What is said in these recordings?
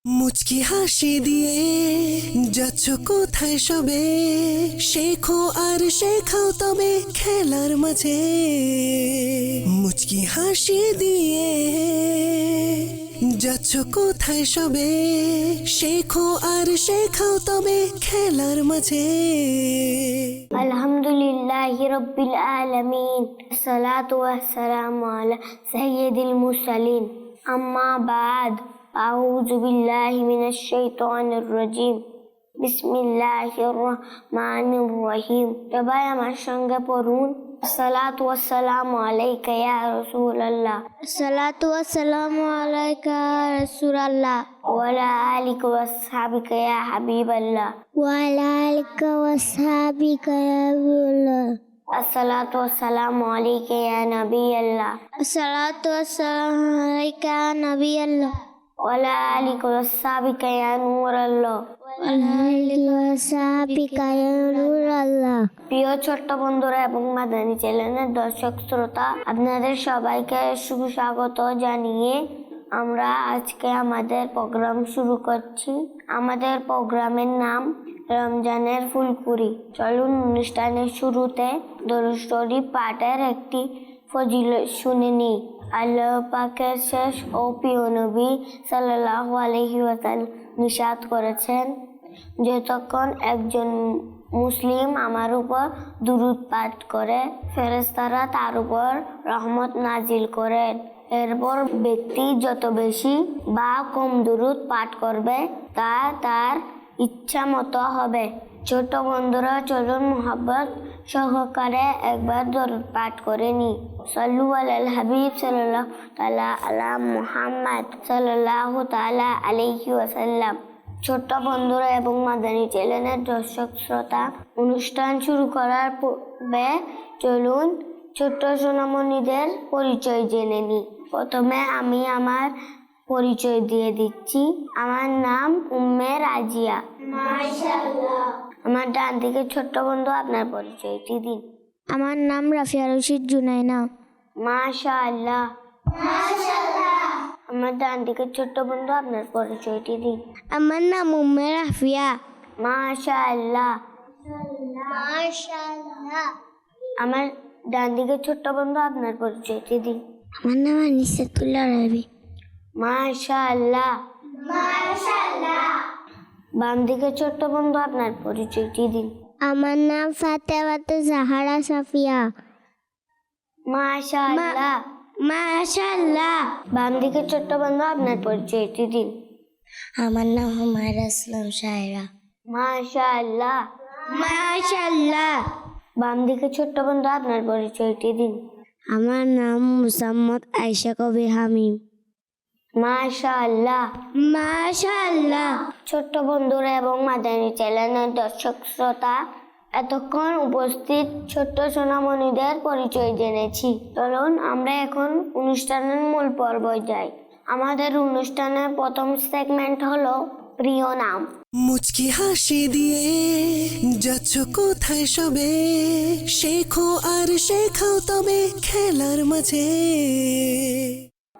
মুচকি হাসি দিয়ে যাচ্ছ কোথায় সবে, শেখো আর শেখাও তবে খেলার মাঝে। মুচকি হাসি দিয়ে যাচ্ছ কোথায় সবে, শেখো আর শেখাও তবে খেলার মাঝে। আলহামদুলিল্লাহি রাব্বিল আলামিন, আসসালাতু ওয়াসসালামু আলা সাইয়্যিদিল মুরসালিন, আম্মা বাদ। আউযু বিল্লাহি মিনাশ শাইতানির রাজিম, বিসমিল্লাহির রহমানির রহিম। সবাই আমার সঙ্গে পড়ুন, আসসালাতু ওয়াসসালামু আলাইকা ইয়া রাসূলুল্লাহ। আসসালাতু ওয়াসসালামু আলাইকা ইয়া রাসূলুল্লাহ ওয়া আলা আলিকা ওয়া আসহাবিকা ইয়া হাবিবাল্লাহ। ওয়া আলা আলিকা ওয়া আসহাবিকা ইয়া হাবিবাল্লাহ। আসসালাতু ওয়াসসালামু আলাইকা ইয়া নাবিয়াল্লাহ। আসসালাতু ওয়াসসালামু আলাইকা ইয়া নাবিয়াল্লাহ। ওয়া আলা আলিকা ওয়া আসহাবিকা ইয়া নূরাল্লাহ। ওয়া আলা আলিকা ওয়া আসহাবিকা ইয়া নূরাল্লাহ। প্রিয় ছোট্ট বন্ধুরা এবং মাদানী চ্যানেলের দর্শক শ্রোতা, আপনাদের সবাইকে শুভ স্বাগত জানিয়ে আমরা আজকে আমাদের প্রোগ্রাম শুরু করছি। আমাদের প্রোগ্রামের নাম রমজানের ফুলকুড়ি। চলুন অনুষ্ঠানের শুরুতে দরুদ শরীফ পাঠের একটি ফজিলত শুনে নিই। আল্লাহ পাকের শেষ ও প্রিয় নবী সাল্লাল্লাহু আলাইহি ওয়াসাল্লাম নিষেধ করেছেন, যতক্ষণ একজন মুসলিম আমার উপর দুরূদ পাঠ করে, ফেরেশতারা তার উপর রহমত নাজিল করেন। এরপর ব্যক্তি যত বেশি বা কম দুরূদ পাঠ করবে তা তার ইচ্ছা মতো হবে। ছোট বন্ধুরা, চলুন মুহাব্বত সহকারে একবার দরুদ পাঠ করে নি। সাল্লু আলাল হাবিব সাল্লাল্লাহু তাআলা আলা মুহাম্মদ সাল্লাল্লাহু তাআলা আলাইহি ওয়াসাল্লাম। ছোট্ট বন্ধুরা এবং মাদানী চ্যানেলের দর্শক শ্রোতা, অনুষ্ঠান শুরু করার পূর্বে চলুন ছোট্ট সোনামণিদের পরিচয় জেনে নিই। প্রথমে আমি আমার পরিচয় দিয়ে দিচ্ছি। আমার নাম উম্মে রাজিয়া। মাশাআল্লাহ। আমার ডান দিকে ছোট্ট বন্ধু, আপনার পরিচয়টি দিন। আমার নাম রাফিয়া রশিদ জুনাইনা। মাশাআল্লাহ। মাশাআল্লাহ। আমার ডান দিকে ছোট্ট বন্ধু, আপনার পরিচয়টি দিন। আমার নাম উম্মে রাফিয়া। মাশাআল্লাহ। মাশাআল্লাহ। আমার ডান দিকে ছোট্ট বন্ধু, আপনার পরিচয়টি দিন। আমার নাম আনিসাতুল্লাহ রাবি। মাশাআল্লাহ। মাশাআল্লাহ। বাম দিকে ছোট্ট বন্ধু, আপনার পরিচয়টি দিন। আমার নাম ফাতেমাতুজ জাহরা সাফিয়া। মাশাআল্লাহ। মাশাআল্লাহ। বাম দিকে ছোট্ট বন্ধু, আপনার পরিচয়টি দিন। আমার নাম হুমায়রা ইসলাম শায়রা। মাশাআল্লাহ। মাশাআল্লাহ। বাম দিকে ছোট্ট বন্ধু, আপনার পরিচয়টি দিন। আমার নাম মুসাম্মদ আয়েশা কবির হামিম। মাশাআল্লাহ। মাশাআল্লাহ। ছোট্ট বন্ধুরা এবং মাদানী চ্যানেলের দর্শক শ্রোতা, এতক্ষণ উপস্থিত ছোট্ট সোনামণিদের পরিচয় জেনেছি। চলুন আমরা এখন অনুষ্ঠানের মূল পর্বে যাই। আমাদের অনুষ্ঠানের প্রথম সেগমেন্ট হলো প্রিয় নাম। মুচকি হাসি দিয়ে যাচ্ছ কোথায় সবে, শেখো আর শেখাও তবে খেলার মাঝে।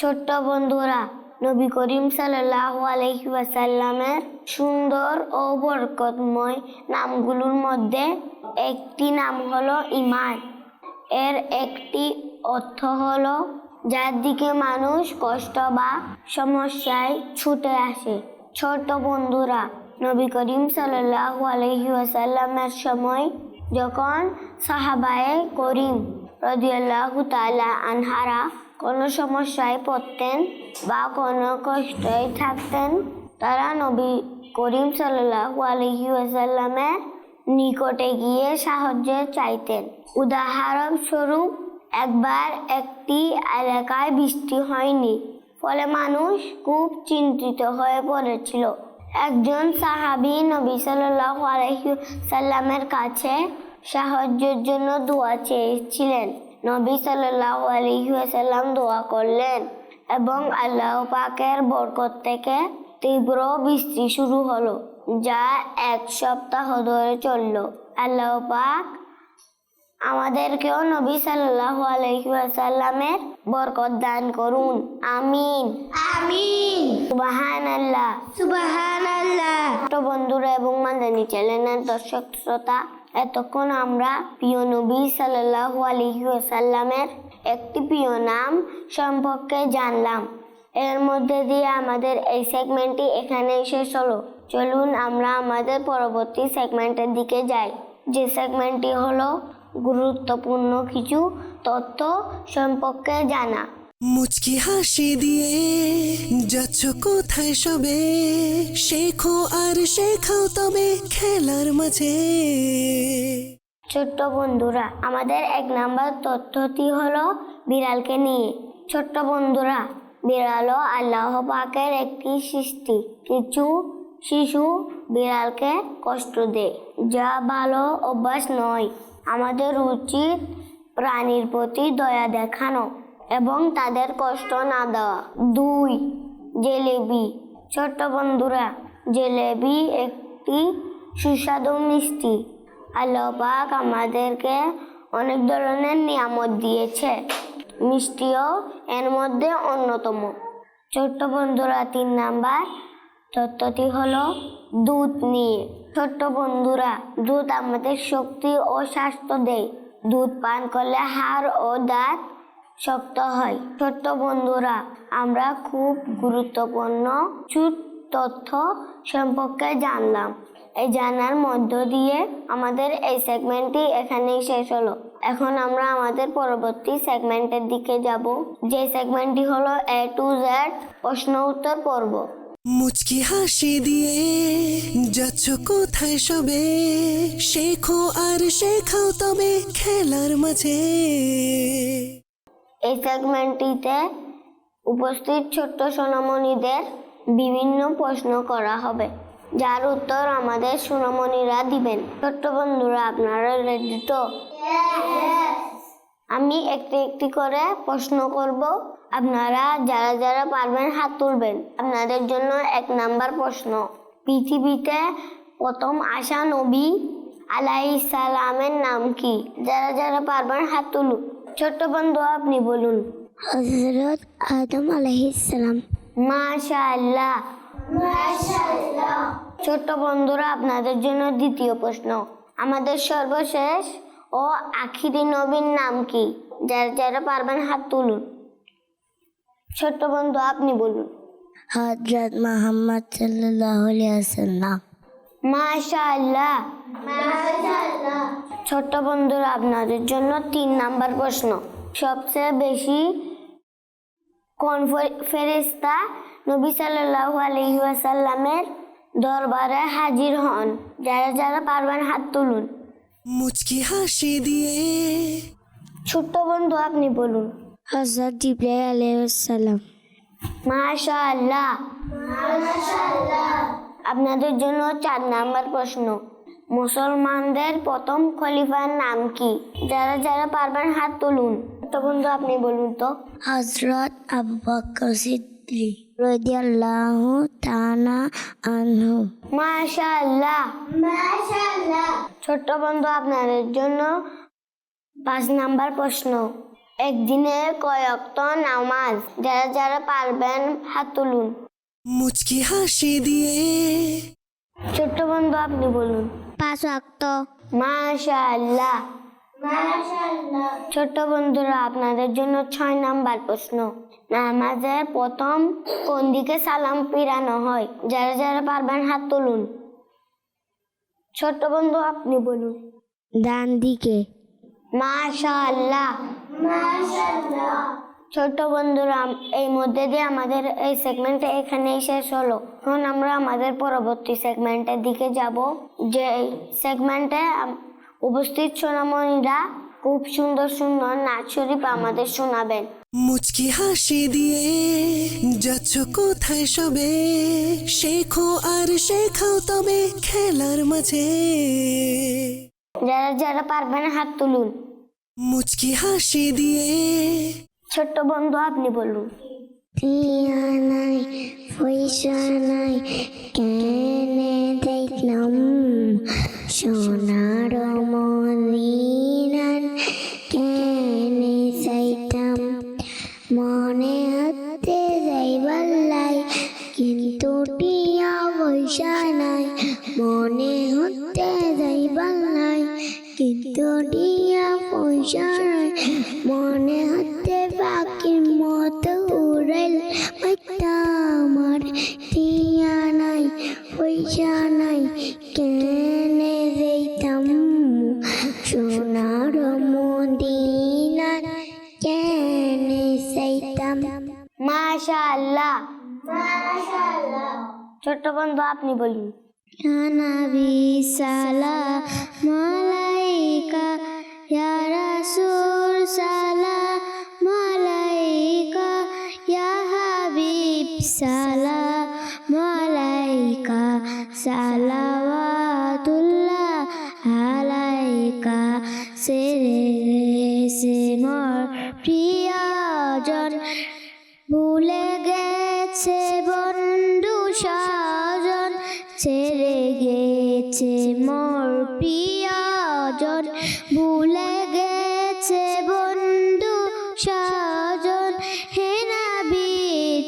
ছোট্ট বন্ধুরা, নবী করিম সাল্লাল্লাহু আলাইহি ওয়াসাল্লামের সুন্দর ও বরকতময় নামগুলোর মধ্যে একটি নাম হলো ঈমান। এর একটি অর্থ হলো যার দিকে মানুষ কষ্ট বা সমস্যায় ছুটে আসে। ছোট বন্ধুরা, নবী করিম সাল্লাল্লাহু আলাইহি ওয়াসাল্লামের সময় যখন সাহাবায়ে করিম রাদিয়াল্লাহু তাআলা আনহারা কোনো সমস্যায় পড়তেন বা কোনো কষ্টে থাকতেন, তারা নবী করিম সাল্লাল্লাহু আলাইহি ওয়াসাল্লামের নিকটে গিয়ে সাহায্য চাইতেন। উদাহরণস্বরূপ, একবার একটি এলাকায় বৃষ্টি হয়নি, ফলে মানুষ খুব চিন্তিত হয়ে পড়েছিল। একজন সাহাবী নবী সাল্লাল্লাহু আলাইহি ওয়াসাল্লামের কাছে সাহায্যের জন্য দোয়া চেয়েছিলেন। নবী সাল্লাল্লাহু আলাইহি ওয়াসাল্লাম দোয়া করলেন এবং আল্লাহ পাকের বরকত থেকে তীব্র বৃষ্টি শুরু হলো, যা 1 সপ্তাহ ধরে চলল। আল্লাহ পাক আমাদেরকেও নবী সাল্লাল্লাহু আলাইহি ওয়াসাল্লামের বরকত দান করুন। আমিন আমিন। সুবহানাল্লাহ সুবহানাল্লাহ। তো বন্ধুরা এবং মাদানী চ্যানেলের দর্শক শ্রোতা, এতক্ষণ আমরা প্রিয় নবী সাল্লাল্লাহু আলাইহি ওয়াসাল্লামের একটি প্রিয় নাম সম্পর্কে জানলাম। এর মধ্যে দিয়ে আমাদের এই সেগমেন্টটি এখানেই শেষ হলো। চলুন আমরা আমাদের পরবর্তী সেগমেন্টের দিকে যাই, যে সেগমেন্টটি হলো গুরুত্বপূর্ণ কিছু তথ্য সম্পর্কে জানা। মুচকি হাসি দিয়ে যাচ্ছ কোথায় সবে, শেখো আর শেখাও তবে খেলার মাঝে। ছোট্ট বন্ধুরা, আমাদের 1 নাম্বার তথ্যটি হলো বিড়ালকে নিয়ে। ছোট্ট বন্ধুরা, বিড়ালও আল্লাহ পাকের একটি সৃষ্টি। কিছু শিশু বিড়ালকে কষ্ট দেয়, যা ভালো অভ্যাস নয়। আমাদের উচিত প্রাণীর প্রতি দয়া দেখানো এবং তাদের কষ্ট না দেওয়া। 2, জিলেবি। ছোট্ট বন্ধুরা, জিলেবি একটি সুস্বাদু মিষ্টি। আল্লাহ পাক আমাদেরকে অনেক ধরনের নিয়ামত দিয়েছে, মিষ্টিও এর মধ্যে অন্যতম। ছোট্ট বন্ধুরা, 3 নাম্বার তথ্যটি হলো দুধ নিয়ে। ছোট্ট বন্ধুরা, দুধ আমাদের শক্তি ও স্বাস্থ্য দেয়। দুধ পান করলে হাড় ও দাঁত শক্ত হয়। ছোট্ট বন্ধুরা, আমরা খুব গুরুত্বপূর্ণ কিছু তথ্য সম্পর্কে জানলাম। এই জানার মধ্য দিয়ে আমাদের এই সেগমেন্টটি এখানেই শেষ হলো। এখন আমরা আমাদের পরবর্তী সেগমেন্টের দিকে যাব, যে সেগমেন্টটি হলো A to Z প্রশ্ন উত্তর পর্ব। মুচকি হাসি দিয়ে যাচ্ছ কোথায় সবে, শেখো আর শেখাও তবে খেলার মাঝে। এই সেগমেন্টটিতে উপস্থিত ছোট্ট সোনামণিদের বিভিন্ন প্রশ্ন করা হবে, যার উত্তর আমাদের সোনামণিরা দিবেন। ছোট্ট বন্ধুরা, আপনারা রেডি তো? আমি একটি একটি করে প্রশ্ন করব, আপনারা যারা যারা পারবেন হাত তুলবেন। আপনাদের জন্য 1 নাম্বার প্রশ্ন, পৃথিবীতে প্রথম আসা নবী আলাইহিস সালামের নাম কি? যারা যারা পারবেন হাত তুলুন। ছোট্ট বন্ধু, আপনি বলুন। হযরত আদম আলাইহিস সালাম। মাশাআল্লাহ মাশাআল্লাহ। ছোট্ট বন্ধুরা, আপনাদের জন্য দ্বিতীয় প্রশ্ন, আমাদের সর্বশেষ ও আখিরি নবীর নাম কি? যারা যারা পারবেন হাত তুলুন। ছোট্ট বন্ধু, আপনি বলুন। হযরত মুহাম্মদ সাল্লাল্লাহু আলাইহি ওয়াসাল্লাম। মাশাআল্লাহ মাশাআল্লাহ। ছোট্ট বন্ধুরা, আপনাদের জন্য 3 নাম্বার প্রশ্ন, সবচেয়ে বেশি কোন ফেরেশতা নবী সাল্লাল্লাহু আলাইহি ওয়াসাল্লামের দরবারে হাজির হন? যারা যারা পারবেন হাত তুলুন। মুচকি হাসি দিয়ে। ছোট্ট বন্ধু, আপনি বলুন। হযরত জিবরাইল আলাইহিস সালাম। মাশাআল্লাহ মাশাআল্লাহ। আপনাদের জন্য 4 নাম্বার প্রশ্ন, মুসলমানদের প্রথম খলিফার নাম কি? যারা যারা পারবেন হাত তুলুন। ছোট্ট বন্ধু, আপনি বলুন তো। হযরত আবু বকর সিদ্দিক রাদিয়াল্লাহু তাআলা আনহু। মাশাআল্লাহ মাশাআল্লাহ। ছোট্ট বন্ধু, আপনাদের জন্য 5 নাম্বার প্রশ্ন, একদিনে কয় ওয়াক্ত নামাজ? যারা যারা পারবেন হাত তুলুন। মুচকি হাসি দিয়ে। ছোট্ট বন্ধু, আপনি বলুন। 5 ওয়াক্ত। মাশাআল্লাহ মাশাআল্লাহ। ছোট্ট বন্ধুরা, আপনাদের জন্য 6 নাম্বার প্রশ্ন, নামাজের প্রথম কোন দিকে সালাম ফিরানো হয়? যারা যারা পারবেন হাত তুলুন। ছোট্ট বন্ধু, আপনি বলুন। ডান দিকে। মাশাআল্লাহ মাশাআল্লাহ। ছোট্ট বন্ধুরা, এই মধ্যে দিয়ে আমাদের এই সেগমেন্টটা এখানেই শেষ হলো। এখন আমরা আমাদের পরবর্তী সেগমেন্টের দিকে যাব, যে সেগমেন্টে উপস্থিত সোনামণিরা খুব সুন্দর সুন্দর নাচ শরীফ আমাদের শোনাবেন। মুচকি হাসি দিয়ে যাচ্ছ কোথায় সবে, শেখো আর শেখাও তবে খেলার মাঝে। যারা যারা পারবেন হাত তুলুন। মুচকি হাসি দিয়ে। ছোট্ট বন্ধু, আপনি বলুন। টিয়া নাই পয়সা নাই কেনে দেখলাম সোনার মদিনার পয়সা নাই, মনে হতে যাইবার নাই, কিন্তু টিয়া পয়সা নাই, মনে হতে পাখির মতো উড়াইল মাইতা আমার। টিয়া নাই পয়সা নাই, কেনে যাইতাম সোনার মদিনা, কেনে যাইতাম। মাশাআল্লাহ। ছোট্ট বন্ধু আপনি বলুন। Ya Nabi salam alaika, Ya Rasul salam alaika, Ya Habib salam alaika, salawatullah alaika, se mor প্রিয়জন ভুলে গেছে বন্ধু স্বজন, ছেড়ে গেছে মোর প্রিয়জন, ভুলে গেছে বন্ধু স্বজন। হে নবী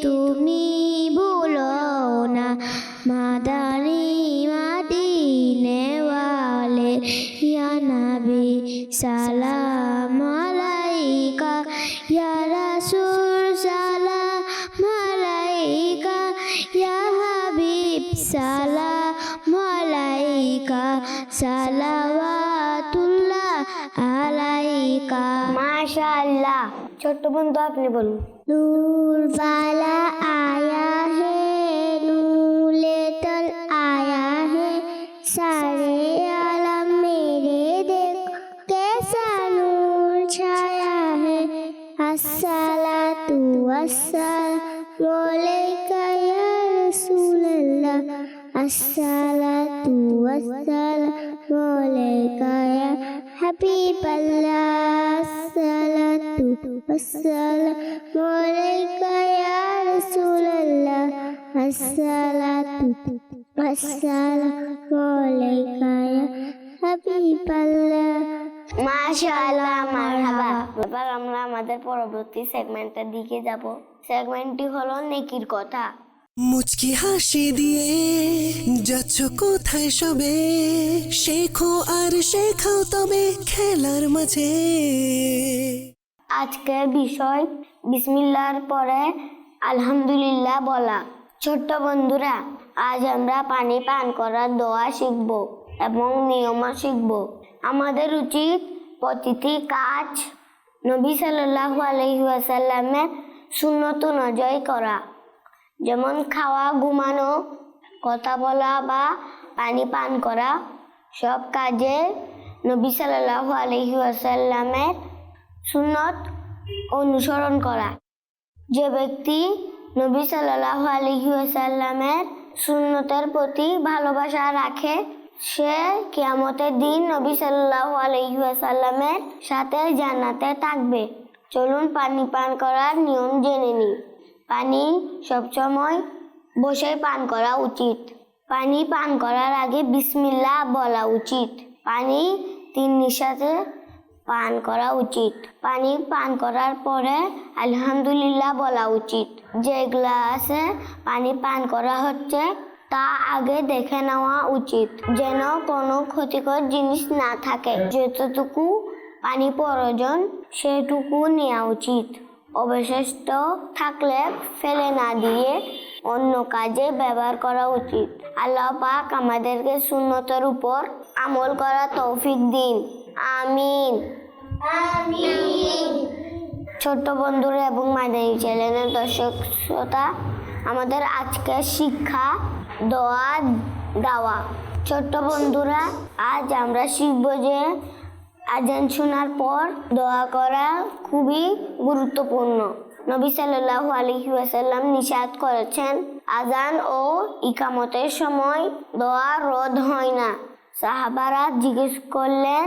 তুমি ভুলো না, মাদানী মদিনে ওয়ালে, ইয়া নবী সালাম আলাইকা, ইয়া রাসূল সালাম আলাইকা, ইয়া হাবিব সালাম আলাইকা, সালাওয়াতুল্লাহ আলাইকা। মাশাআল্লাহ। ছোট্ট বন্ধু আপনি বলুন। नूर वाला आया है, नूले तल आया है, सारे आलम मेरे देखो कैसा नूर छाया है। अस्सलातु वस्सलामु अलैका या रसूल अल्लाह, अस्सलातु वस्सलामु अलैका या हबीब अल्लाह, अस्सलातु वस्सलामु अलैका या रसूल अल्लाह, अस्सलातु वस्सलामु अलैका या हबीब अल्लाह। মাশাআল্লাহ, মারহাবা। এবার আমরা আমাদের পরবর্তী সেগমেন্টের দিকে যাব। সেগমেন্টটি হলো নেকির কথা। মুচকি হাসি দিয়ে যাচ্ছ কোথায় সবে, শেখো আর শেখাও তবে খেলার মাঝে। আজকের বিষয় বিসমিল্লাহর পরে আলহামদুলিল্লাহ বলা। ছোট্ট বন্ধুরা, আজ আমরা পানি পান করার দোয়া শিখব এবং নিয়মও শিখব। আমাদের উচিত প্রতিটি কাজ নবী সাল্লাল্লাহু আলাইহি ওয়াসাল্লামের সুন্নত অনুযায়ী করা, যেমন খাওয়া, ঘুমানো, কথা বলা বা পানি পান করা। সব কাজে নবী সাল্লাল্লাহু আলাইহি ওয়াসাল্লামের সুন্নত অনুসরণ করা। যে ব্যক্তি নবী সাল্লাল্লাহু আলাইহি ওয়াসাল্লামের সুন্নতের প্রতি ভালোবাসা রাখে, সে কিয়ামতের দিন নবী সাল্লাল্লাহু আলাইহি ওয়াসাল্লামের সাথে জান্নাতে থাকবে। চলুন পানি পান করার নিয়ম জেনে নিই। পানি সবসময় বসে পান করা উচিত। পানি পান করার আগে বিসমিল্লাহ বলা উচিত। পানি 3 নিঃশ্বাসে পান করা উচিত। পানি পান করার পরে আলহামদুলিল্লাহ বলা উচিত। যে গ্লাসে পানি পান করা হচ্ছে তা আগে দেখে নেওয়া উচিত, যেন কোনো ক্ষতিকর জিনিস না থাকে। যতটুকু পানি প্রয়োজন সেটুকু নেওয়া উচিত। অবশিষ্ট থাকলে ফেলে না দিয়ে অন্য কাজে ব্যবহার করা উচিত। আল্লাহ পাক আমাদেরকে সুন্নতের উপর আমল করার তৌফিক দিন। আমিন। ছোট্ট বন্ধুরা এবং মাদানী চ্যানেলের দর্শক শ্রোতা, আমাদের আজকের শিক্ষা দোয়া দেওয়া। ছোট্ট বন্ধুরা, আজ আমরা শিখব যে আজান শোনার পর দোয়া করা খুবই গুরুত্বপূর্ণ। নবী সাল্লাল্লাহু আলাইহি ওয়াসাল্লাম নিষেধ করেছেন, আজান ও ইকামতের সময় দোয়া রদ হয় না। সাহাবারা জিজ্ঞেস করলেন,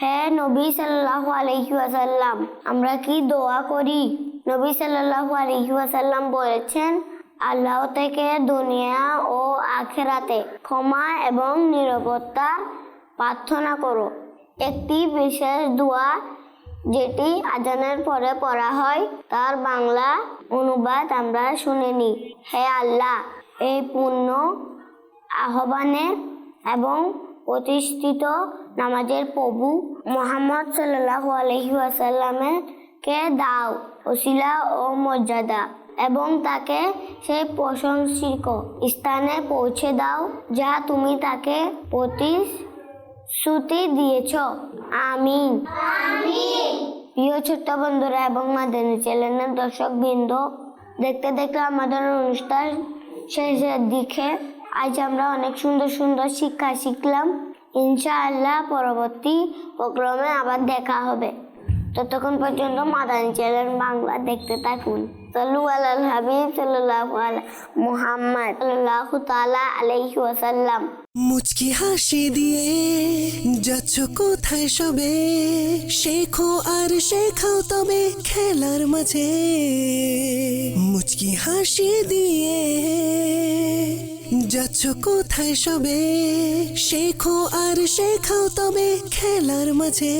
হে নবী সাল্লাল্লাহু আলাইহি ওয়াসাল্লাম, আমরা কি দোয়া করি? নবী সাল্লাল্লাহু আলাইহি ওয়াসাল্লাম বলেছেন, আল্লাহ থেকে দুনিয়া ও আখিরাতে ক্ষমা এবং নিরাপত্তা প্রার্থনা করো। একটি বিশেষ দোয়া যেটি আজানের পরে পড়া হয়, তার বাংলা অনুবাদ আমরা শুনে নিই। হে আল্লাহ, এই পূর্ণ আহ্বানে এবং প্রতিষ্ঠিত নামাজের প্রভু মুহাম্মদ সাল্লাল্লাহু আলাইহি ওয়াসাল্লামের কে দাও ওসিলা ও মর্যাদা এবং তাকে সেই প্রশংসিত স্থানে পৌঁছে দাও যা তুমি তাকে প্রতিশ্রুতি দিয়েছ। আমিন। প্রিয় ছোট্ট বন্ধুরা এবং মাদানী চ্যানেলের দর্শকবৃন্দ, দেখতে দেখতে আমাদের অনুষ্ঠান শেষের দিকে। আজ আমরা অনেক সুন্দর সুন্দর শিক্ষা শিখলাম। ইনশাআল্লাহ পরবর্তী প্রোগ্রামে আবার দেখা হবে। ততক্ষণ পর্যন্ত মাদানী চ্যানেল বাংলা দেখতে থাকুন। সাল্লু আলাল হাবিব সাল্লাল্লাহু আলা মুহাম্মদ সাল্লাল্লাহু তাআলা আলাইহি ওয়াসাল্লাম। মুচকি হাসি দিয়ে যাচ্ছ কোথায় সবে, শেখো আর শেখাও তবে খেলার মাঝে। মুচকি হাসি দিয়ে যাচ্ছ কোথায় সবে, শেখো আর শেখাও তবে খেলার মাঝে।